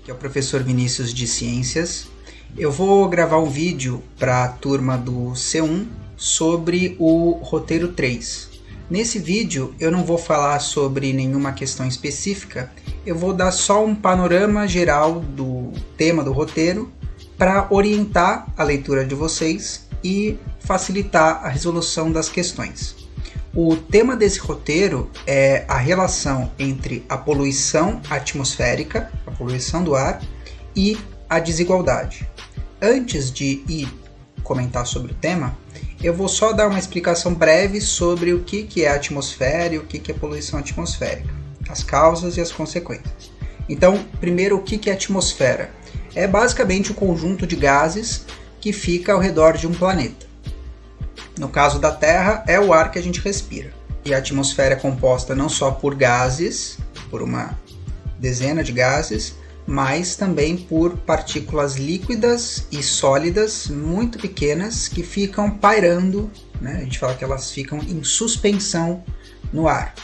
que é o professor Vinícius de Ciências. Eu vou gravar um vídeo para a turma do C1 sobre o roteiro 3. Nesse vídeo eu não vou falar sobre nenhuma questão específica, eu vou dar só um panorama geral do tema do roteiro para orientar a leitura de vocês e facilitar a resolução das questões. O tema desse roteiro é a relação entre a poluição atmosférica, a poluição do ar, e a desigualdade. Antes de ir comentar sobre o tema, eu vou só dar uma explicação breve sobre o que é a atmosfera e o que é poluição atmosférica, as causas e as consequências. Então, primeiro, o que é atmosfera? É basicamente o conjunto de gases que fica ao redor de um planeta. No caso da Terra, é o ar que a gente respira. E a atmosfera é composta não só por gases, por uma dezena de gases, mas também por partículas líquidas e sólidas muito pequenas que ficam pairando, né? A gente fala que elas ficam em suspensão no ar.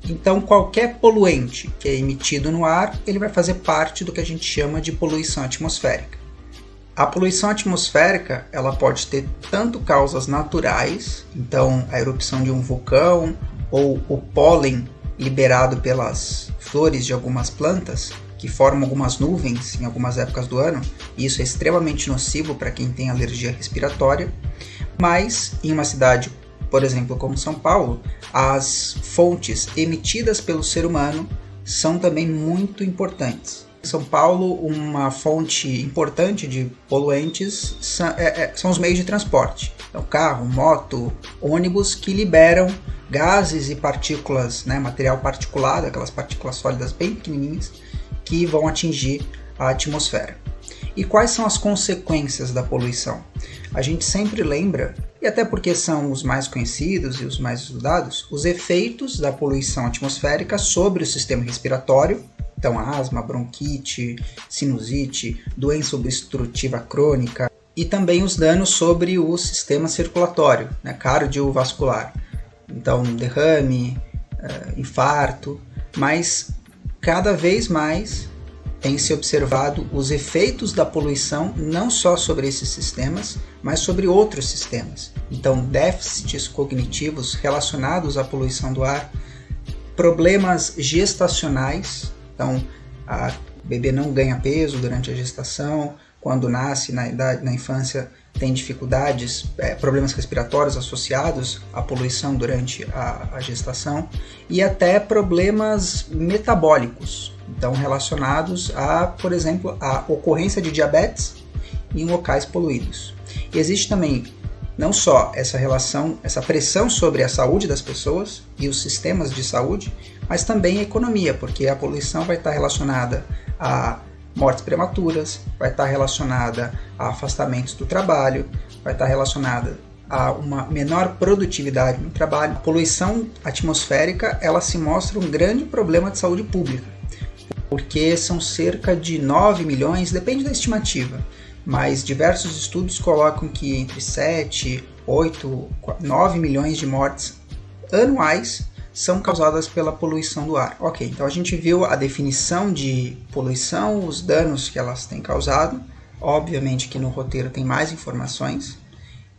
Então, qualquer poluente que é emitido no ar, ele vai fazer parte do que a gente chama de poluição atmosférica. A poluição atmosférica, ela pode ter tanto causas naturais, então a erupção de um vulcão ou o pólen liberado pelas flores de algumas plantas, que formam algumas nuvens em algumas épocas do ano, e isso é extremamente nocivo para quem tem alergia respiratória, mas em uma cidade, por exemplo, como São Paulo, as fontes emitidas pelo ser humano são também muito importantes. Em São Paulo, uma fonte importante de poluentes são os meios de transporte. Então, carro, moto, ônibus que liberam gases e partículas, né, material particulado, aquelas partículas sólidas bem pequenininhas, que vão atingir a atmosfera. E quais são as consequências da poluição? A gente sempre lembra, e até porque são os mais conhecidos e os mais estudados, os efeitos da poluição atmosférica sobre o sistema respiratório, então asma, bronquite, sinusite, doença obstrutiva crônica, e também os danos sobre o sistema circulatório, né, cardiovascular, então derrame, infarto, mas cada vez mais tem se observado os efeitos da poluição não só sobre esses sistemas, mas sobre outros sistemas. Então, déficits cognitivos relacionados à poluição do ar, problemas gestacionais, então a bebê não ganha peso durante a gestação, quando nasce na infância tem dificuldades, problemas respiratórios associados à poluição durante a gestação e até problemas metabólicos, então relacionados a, por exemplo, a ocorrência de diabetes em locais poluídos. E existe também não só essa relação, essa pressão sobre a saúde das pessoas e os sistemas de saúde, mas também a economia, porque a poluição vai estar relacionada a mortes prematuras, vai estar relacionada a afastamentos do trabalho, vai estar relacionada a uma menor produtividade no trabalho. A poluição atmosférica, ela se mostra um grande problema de saúde pública, porque são cerca de 9 milhões, depende da estimativa, mas diversos estudos colocam que entre 7, 8, 9 milhões de mortes anuais são causadas pela poluição do ar. Ok, então a gente viu a definição de poluição, os danos que elas têm causado. Obviamente que no roteiro tem mais informações.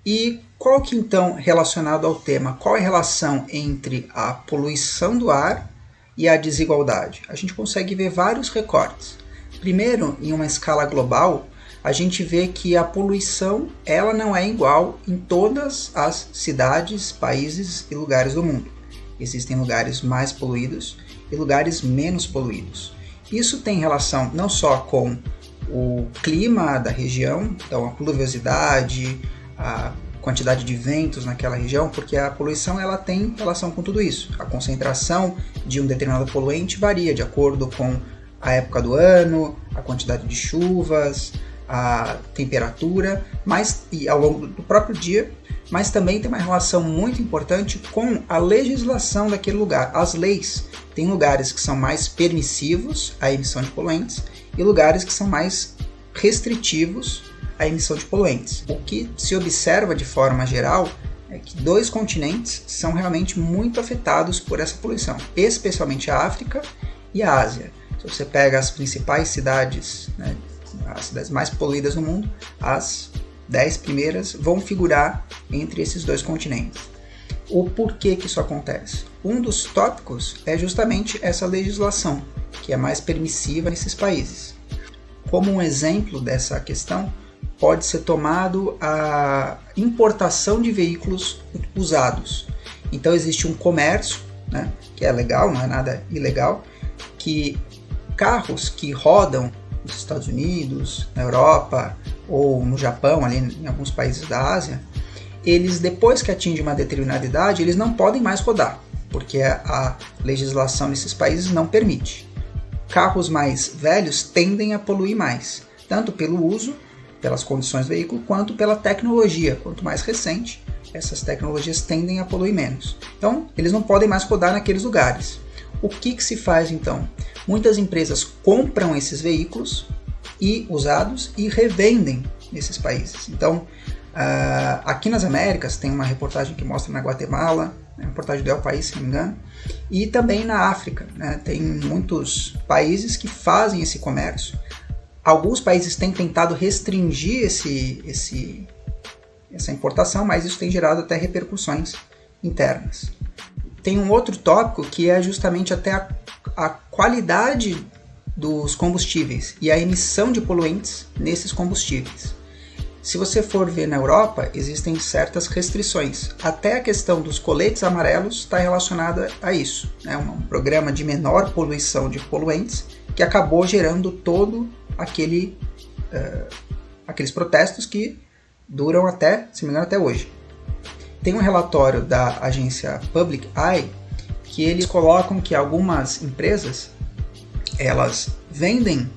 E qual que então, relacionado ao tema, qual é a relação entre a poluição do ar e a desigualdade? A gente consegue ver vários recortes. Primeiro, em uma escala global, a gente vê que a poluição ela não é igual em todas as cidades, países e lugares do mundo. Existem lugares mais poluídos e lugares menos poluídos. Isso tem relação não só com o clima da região, então a pluviosidade, a quantidade de ventos naquela região, porque a poluição ela tem relação com tudo isso. A concentração de um determinado poluente varia de acordo com a época do ano, a quantidade de chuvas, a temperatura, e ao longo do próprio dia, mas também tem uma relação muito importante com a legislação daquele lugar. As leis têm lugares que são mais permissivos à emissão de poluentes e lugares que são mais restritivos à emissão de poluentes. O que se observa de forma geral é que 2 continentes são realmente muito afetados por essa poluição, especialmente a África e a Ásia. Se você pega as principais cidades, né, as cidades mais poluídas do mundo, as 10 primeiras vão figurar entre esses dois continentes. O porquê que isso acontece? Um dos tópicos é justamente essa legislação, que é mais permissiva nesses países. Como um exemplo dessa questão, pode ser tomado a importação de veículos usados. Então existe um comércio, né, que é legal, não é nada ilegal, que carros que rodam nos Estados Unidos, na Europa ou no Japão, ali em alguns países da Ásia, eles, depois que atingem uma determinada idade, eles não podem mais rodar, porque a legislação nesses países não permite. Carros mais velhos tendem a poluir mais, tanto pelo uso, pelas condições do veículo, quanto pela tecnologia. Quanto mais recente, essas tecnologias tendem a poluir menos. Então, eles não podem mais rodar naqueles lugares. O que se faz então? Muitas empresas compram esses veículos usados e revendem nesses países. Então, aqui nas Américas, tem uma reportagem que mostra na Guatemala, uma reportagem do El País, se não me engano, e também na África, né? Tem muitos países que fazem esse comércio. Alguns países têm tentado restringir essa importação, mas isso tem gerado até repercussões internas. Tem um outro tópico que é justamente até a qualidade dos combustíveis e a emissão de poluentes nesses combustíveis. Se você for ver na Europa, existem certas restrições. Até a questão dos coletes amarelos está relacionada a isso. É um programa de menor poluição de poluentes que acabou gerando todo aqueles protestos que duram até, se não me engano, até hoje. Tem um relatório da agência Public Eye que eles colocam que algumas empresas elas vendem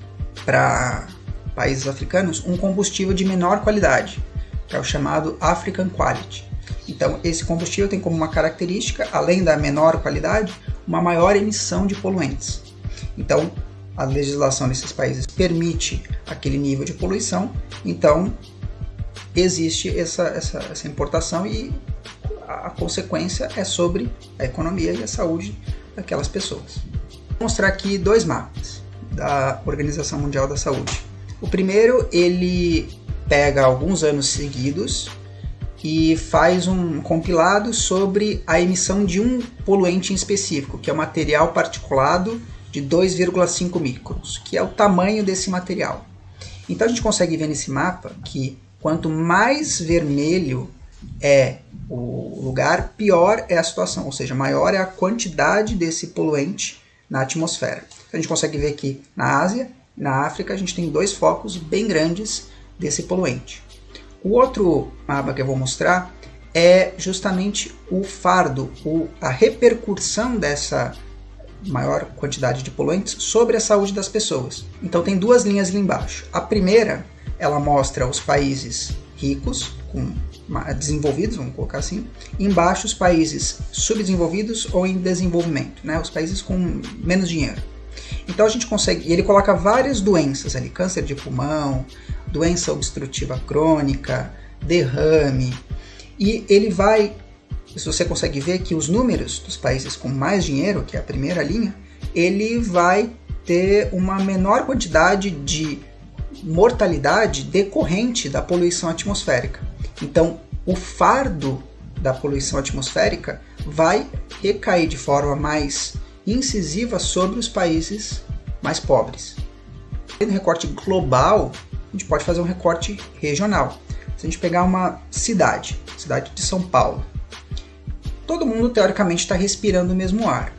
para países africanos um combustível de menor qualidade, que é o chamado African Quality. Então, esse combustível tem como uma característica, além da menor qualidade, uma maior emissão de poluentes. Então, a legislação desses países permite aquele nível de poluição, então existe essa importação e a consequência é sobre a economia e a saúde daquelas pessoas. Vou mostrar aqui dois mapas da Organização Mundial da Saúde. O primeiro, ele pega alguns anos seguidos e faz um compilado sobre a emissão de um poluente em específico, que é o material particulado de 2,5 microns, que é o tamanho desse material. Então a gente consegue ver nesse mapa que quanto mais vermelho é o lugar, pior é a situação, ou seja, maior é a quantidade desse poluente na atmosfera. Então, a gente consegue ver que na Ásia e na África a gente tem dois focos bem grandes desse poluente. O outro mapa que eu vou mostrar é justamente o fardo, a repercussão dessa maior quantidade de poluentes sobre a saúde das pessoas. Então tem duas linhas ali embaixo. A primeira, ela mostra os países ricos, desenvolvidos, vamos colocar assim, e embaixo os países subdesenvolvidos ou em desenvolvimento, né? Os países com menos dinheiro. Então a gente consegue, e ele coloca várias doenças ali, câncer de pulmão, doença obstrutiva crônica, derrame, e ele vai, se você consegue ver que os números dos países com mais dinheiro, que é a primeira linha, ele vai ter uma menor quantidade de mortalidade decorrente da poluição atmosférica. Então, o fardo da poluição atmosférica vai recair de forma mais incisiva sobre os países mais pobres. No recorte global, a gente pode fazer um recorte regional. Se a gente pegar uma cidade de São Paulo, todo mundo teoricamente está respirando o mesmo ar.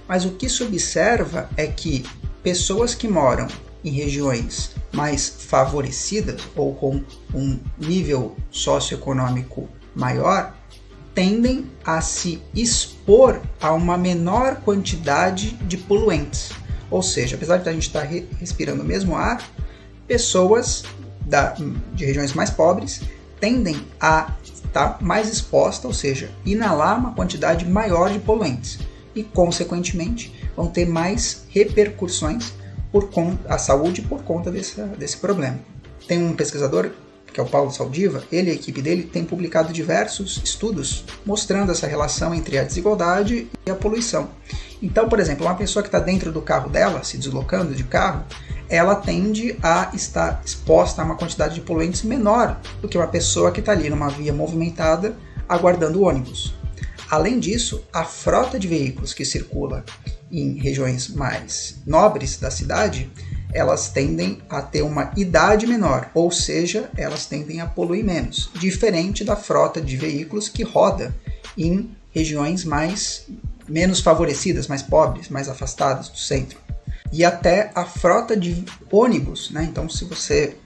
Mas o que se observa é que pessoas que moram em regiões mais favorecidas ou com um nível socioeconômico maior tendem a se expor a uma menor quantidade de poluentes. Ou seja, apesar de a gente estar respirando o mesmo ar, pessoas de regiões mais pobres tendem a estar mais expostas, ou seja, inalar uma quantidade maior de poluentes e, consequentemente, vão ter mais repercussões à saúde por conta desse problema. Tem um pesquisador que é o Paulo Saldiva, ele e a equipe dele têm publicado diversos estudos mostrando essa relação entre a desigualdade e a poluição. Então, por exemplo, uma pessoa que está dentro do carro dela, se deslocando de carro, ela tende a estar exposta a uma quantidade de poluentes menor do que uma pessoa que está ali numa via movimentada aguardando o ônibus. Além disso, a frota de veículos que circula em regiões mais nobres da cidade, elas tendem a ter uma idade menor, ou seja, elas tendem a poluir menos, diferente da frota de veículos que roda em regiões menos favorecidas, mais pobres, mais afastadas do centro. E até a frota de ônibus, né? Então, se você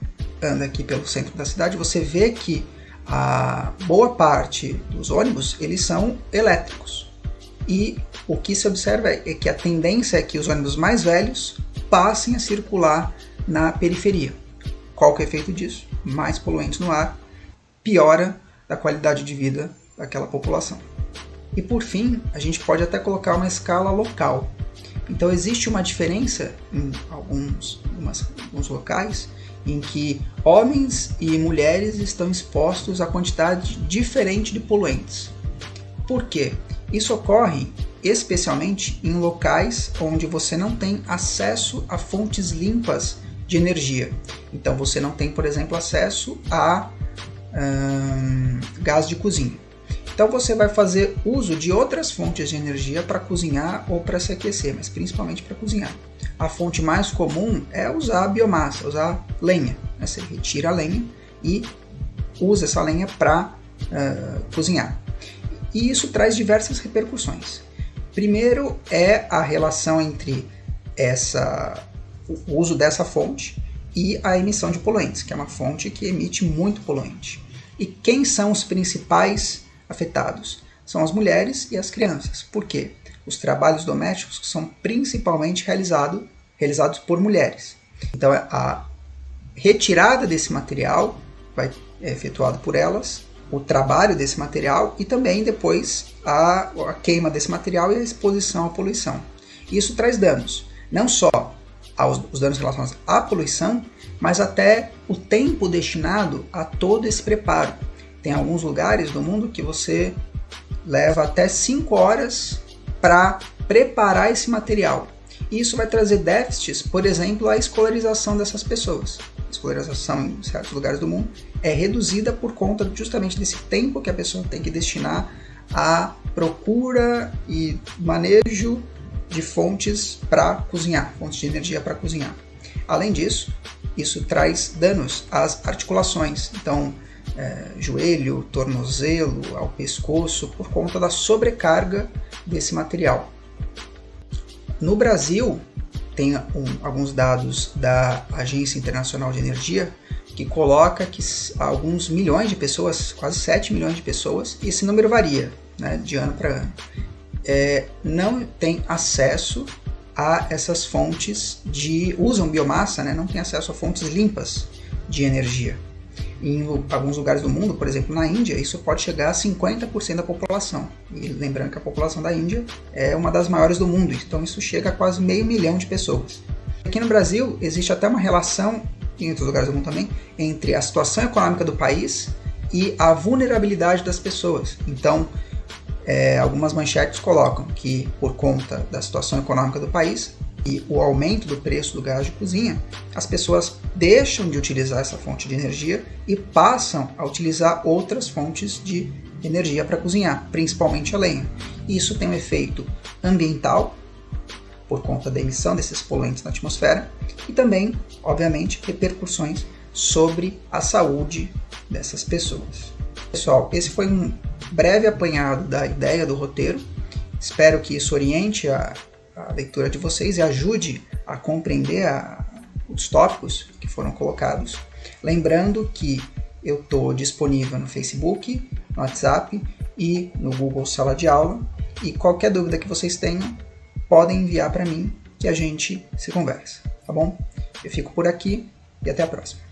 anda aqui pelo centro da cidade, você vê que a boa parte dos ônibus, eles são elétricos. E o que se observa é que a tendência é que os ônibus mais velhos passem a circular na periferia. Qual que é o efeito disso? Mais poluentes no ar, piora a qualidade de vida daquela população. E por fim, a gente pode até colocar uma escala local. Então existe uma diferença em alguns locais em que homens e mulheres estão expostos a quantidade diferente de poluentes. Por quê? Isso ocorre especialmente em locais onde você não tem acesso a fontes limpas de energia. Então você não tem, por exemplo, acesso a gás de cozinha. Então você vai fazer uso de outras fontes de energia para cozinhar ou para se aquecer, mas principalmente para cozinhar. A fonte mais comum é usar a biomassa, usar lenha. Você retira a lenha e usa essa lenha para cozinhar. E isso traz diversas repercussões. Primeiro é a relação entre o uso dessa fonte e a emissão de poluentes, que é uma fonte que emite muito poluente. E quem são os principais afetados? São as mulheres e as crianças. Por quê? Os trabalhos domésticos são principalmente realizados por mulheres. Então a retirada desse material vai ser efetuada por elas, o trabalho desse material e também depois a queima desse material e a exposição à poluição. Isso traz danos, não só os danos relacionados à poluição, mas até o tempo destinado a todo esse preparo. Tem alguns lugares do mundo que você leva até 5 horas para preparar esse material. Isso vai trazer déficits, por exemplo, à escolarização dessas pessoas. A escolarização em certos lugares do mundo é reduzida por conta justamente desse tempo que a pessoa tem que destinar à procura e manejo de fontes para cozinhar, fontes de energia para cozinhar. Além disso, isso traz danos às articulações, então joelho, tornozelo, ao pescoço, por conta da sobrecarga desse material. No Brasil, tem alguns dados da Agência Internacional de Energia que coloca que alguns milhões de pessoas, quase 7 milhões de pessoas, e esse número varia, né, de ano para ano, não tem acesso a essas fontes usam biomassa, né, não tem acesso a fontes limpas de energia. Em alguns lugares do mundo, por exemplo na Índia, isso pode chegar a 50% da população. E lembrando que a população da Índia é uma das maiores do mundo, então isso chega a quase 500 mil de pessoas. Aqui no Brasil existe até uma relação, em outros lugares do mundo também, entre a situação econômica do país e a vulnerabilidade das pessoas. Então, algumas manchetes colocam que por conta da situação econômica do país e o aumento do preço do gás de cozinha, as pessoas deixam de utilizar essa fonte de energia e passam a utilizar outras fontes de energia para cozinhar, principalmente a lenha. Isso tem um efeito ambiental, por conta da emissão desses poluentes na atmosfera, e também, obviamente, repercussões sobre a saúde dessas pessoas. Pessoal, esse foi um breve apanhado da ideia do roteiro. Espero que isso oriente a leitura de vocês e ajude a compreender os tópicos que foram colocados. Lembrando que eu estou disponível no Facebook, no WhatsApp e no Google Sala de Aula, e qualquer dúvida que vocês tenham, podem enviar para mim que a gente se conversa, tá bom? Eu fico por aqui e até a próxima.